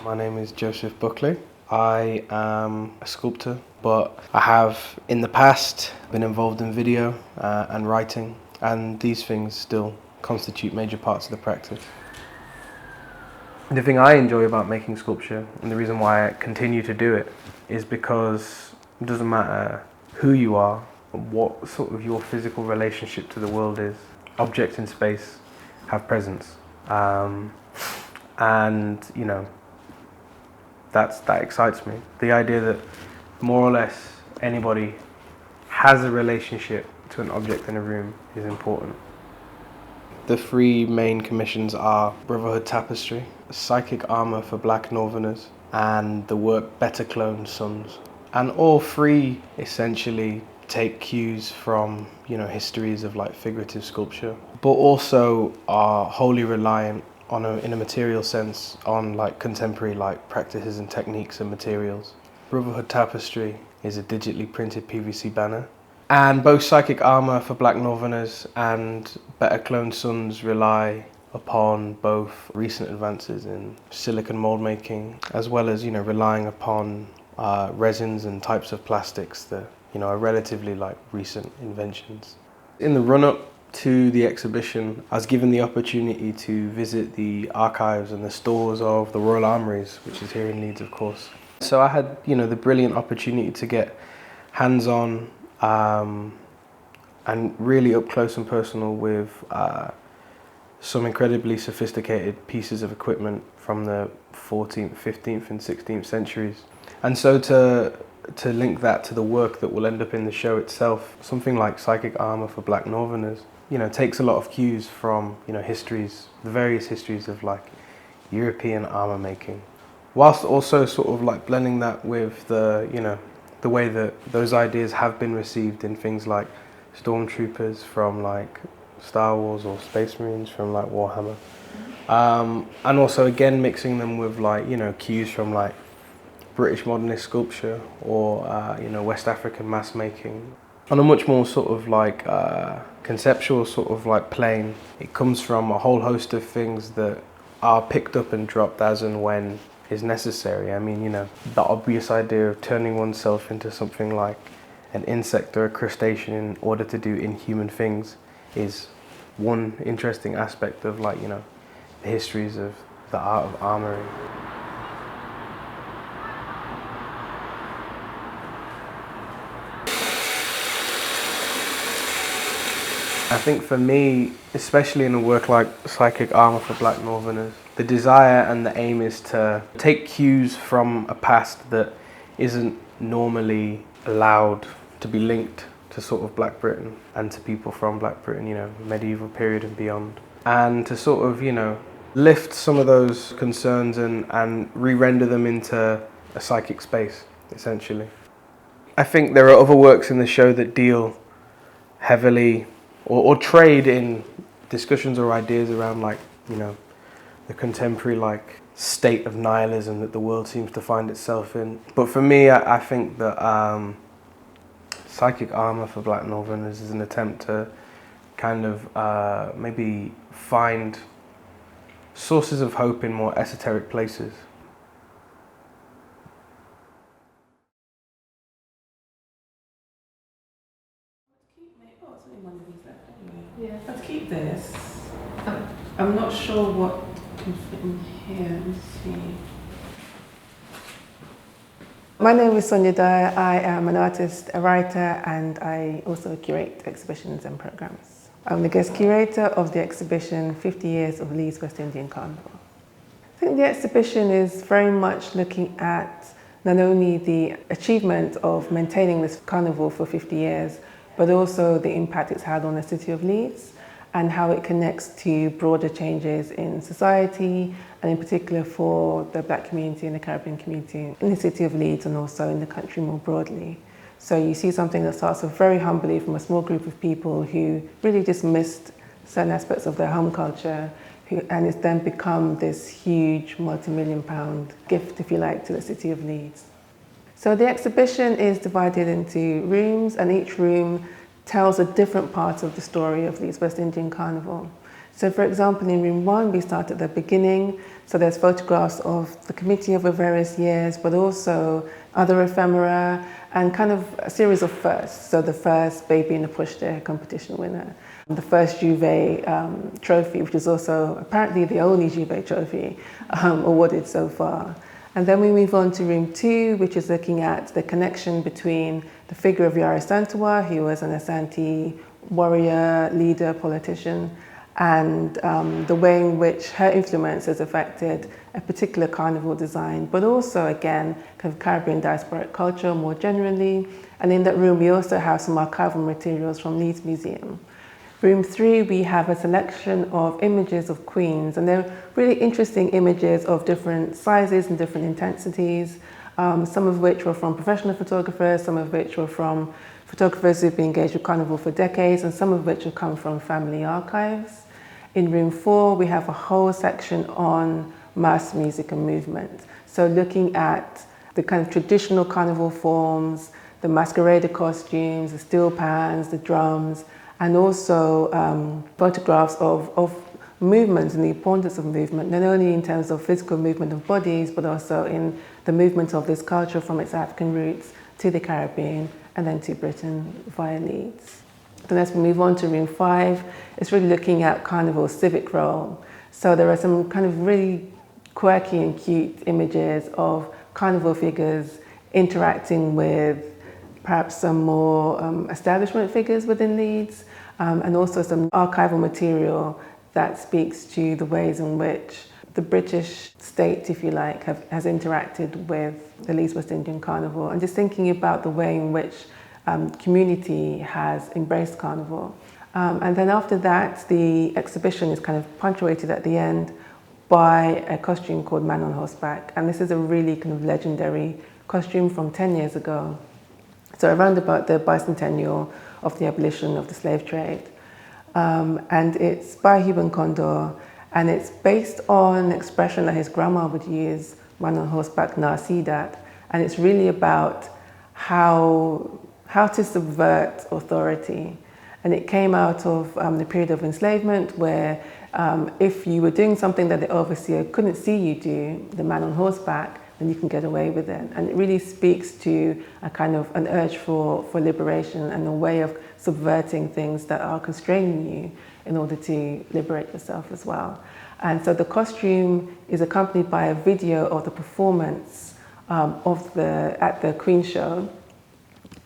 My name is Joseph Buckley. I am a sculptor, but I have in the past been involved in video and writing, and these things still constitute major parts of the practice. The thing I enjoy about making sculpture, and the reason why I continue to do it, is because it doesn't matter who you are, what sort of your physical relationship to the world is, objects in space have presence. And you know, that excites me. The idea that more or less anybody has a relationship to an object in a room is important. The three main commissions are Brotherhood Tapestry, Psychic Armour for Black Northerners, and the work Better Cloned Sons. And all three essentially take cues from, histories of like figurative sculpture, but also are wholly reliant on in a material sense on like contemporary like practices and techniques and materials. Brotherhood Tapestry is a digitally printed PVC banner, and both Psychic Armour for Black Northerners and Better Cloned Sons rely upon both recent advances in silicon mold making, as well as relying upon resins and types of plastics that are relatively like recent inventions. In the run-up to the exhibition, I was given the opportunity to visit the archives and the stores of the Royal Armouries, which is here in Leeds, of course. So I had, the brilliant opportunity to get hands-on and really up close and personal with some incredibly sophisticated pieces of equipment from the 14th, 15th and 16th centuries. And so to link that to the work that will end up in the show itself, something like Psychic Armour for Black Northerners, takes a lot of cues from, histories, the various histories of like European armour making, whilst also sort of like blending that with the way that those ideas have been received in things like stormtroopers from like Star Wars or Space Marines from like Warhammer. And also again mixing them with like, cues from like British modernist sculpture or West African mass making. On a much more sort of like conceptual sort of like plane, it comes from a whole host of things that are picked up and dropped as and when is necessary. I mean, the obvious idea of turning oneself into something like an insect or a crustacean in order to do inhuman things is one interesting aspect of like, the histories of the art of armoury. I think for me, especially in a work like Psychic Armour for Black Northerners, the desire and the aim is to take cues from a past that isn't normally allowed to be linked to sort of Black Britain and to people from Black Britain, medieval period and beyond. And to sort of, lift some of those concerns and re-render them into a psychic space, essentially. I think there are other works in the show that deal heavily or trade in discussions or ideas around like, the contemporary like state of nihilism that the world seems to find itself in. But for me, I think that Psychic Armour for Black Northerners is an attempt to kind of maybe find sources of hope in more esoteric places. Yeah. Let's keep this. I'm not sure what can fit in here. Let me see. My name is Sonya Dyer. I am an artist, a writer, and I also curate exhibitions and programs. I'm the guest curator of the exhibition 50 Years of Leeds West Indian Carnival. I think the exhibition is very much looking at not only the achievement of maintaining this carnival for 50 years, but also the impact it's had on the city of Leeds and how it connects to broader changes in society and in particular for the Black community and the Caribbean community in the city of Leeds and also in the country more broadly. So you see something that starts off very humbly from a small group of people who really just missed certain aspects of their home culture, and it's then become this huge multi-million pound gift, if you like, to the city of Leeds. So the exhibition is divided into rooms, and each room tells a different part of the story of Leeds West Indian Carnival. So for example, in room 1, we start at the beginning. So there's photographs of the committee over various years, but also other ephemera and kind of a series of firsts. So the first baby in the pushchair competition winner, the first Juve trophy, which is also apparently the only Juve trophy awarded so far. And then we move on to room 2, which is looking at the connection between the figure of Yara Santua, who was an Asante warrior, leader, politician, and the way in which her influence has affected a particular carnival design, but also, again, kind of Caribbean diasporic culture more generally. And in that room, we also have some archival materials from Leeds Museum. Room 3, we have a selection of images of queens, and they're really interesting images of different sizes and different intensities, some of which were from professional photographers, some of which were from photographers who've been engaged with Carnival for decades, and some of which have come from family archives. In room 4, we have a whole section on mass music and movement. So looking at the kind of traditional Carnival forms, the masquerader costumes, the steel pans, the drums, and also photographs of movements and the importance of movement, not only in terms of physical movement of bodies, but also in the movement of this culture from its African roots to the Caribbean and then to Britain via Leeds. Then as we move on to room 5, it's really looking at Carnival's civic role. So there are some kind of really quirky and cute images of Carnival figures interacting with perhaps some more establishment figures within Leeds, and also some archival material that speaks to the ways in which the British state, if you like, has interacted with the Leeds West Indian Carnival, and just thinking about the way in which community has embraced Carnival. And then after that, the exhibition is kind of punctuated at the end by a costume called Man on Horseback. And this is a really kind of legendary costume from 10 years ago. So around about the bicentennial of the abolition of the slave trade. And it's by Human Condor, and it's based on an expression that his grandma would use, Man on Horseback, Na see that. And it's really about how to subvert authority. And it came out of the period of enslavement where if you were doing something that the overseer couldn't see you do, the man on horseback, then you can get away with it. And it really speaks to a kind of an urge for liberation and a way of subverting things that are constraining you in order to liberate yourself as well. And so the costume is accompanied by a video of the performance at the Queen Show.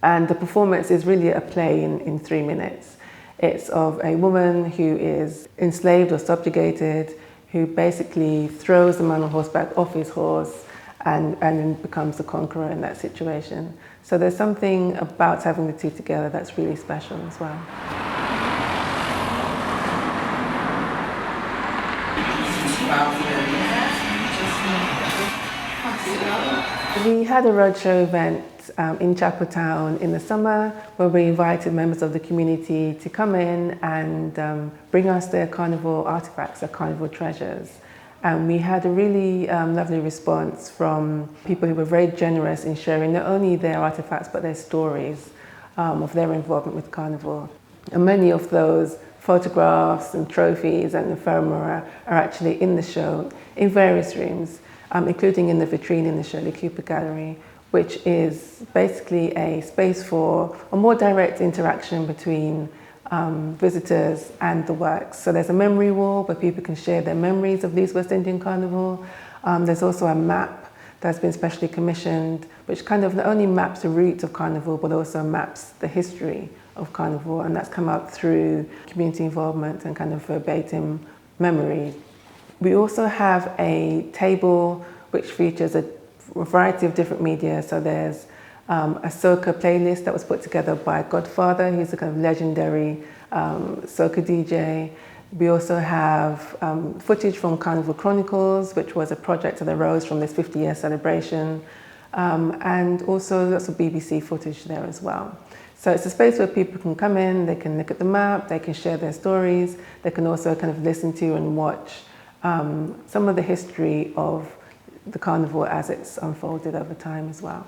And the performance is really a play in 3 minutes. It's of a woman who is enslaved or subjugated, who basically throws the man on horseback off his horse and becomes the conqueror in that situation. So there's something about having the two together that's really special as well. We had a roadshow event in Chapeltown in the summer where we invited members of the community to come in and bring us their carnival artifacts, their carnival treasures. And we had a really lovely response from people who were very generous in sharing not only their artifacts but their stories of their involvement with Carnival. And many of those photographs and trophies and ephemera are actually in the show in various rooms, including in the vitrine in the Shirley Cooper Gallery, which is basically a space for a more direct interaction between visitors and the works. So there's a memory wall where people can share their memories of Leeds West Indian Carnival. There's also a map that's been specially commissioned, which kind of not only maps the roots of Carnival, but also maps the history of Carnival, and that's come out through community involvement and kind of verbatim memory. We also have a table which features a variety of different media. So there's a soca playlist that was put together by Godfather. He's a kind of legendary soca DJ. We also have footage from Carnival Chronicles, which was a project that arose from this 50-year celebration, and also lots of BBC footage there as well. So it's a space where people can come in, they can look at the map, they can share their stories, they can also kind of listen to and watch some of the history of the Carnival as it's unfolded over time as well.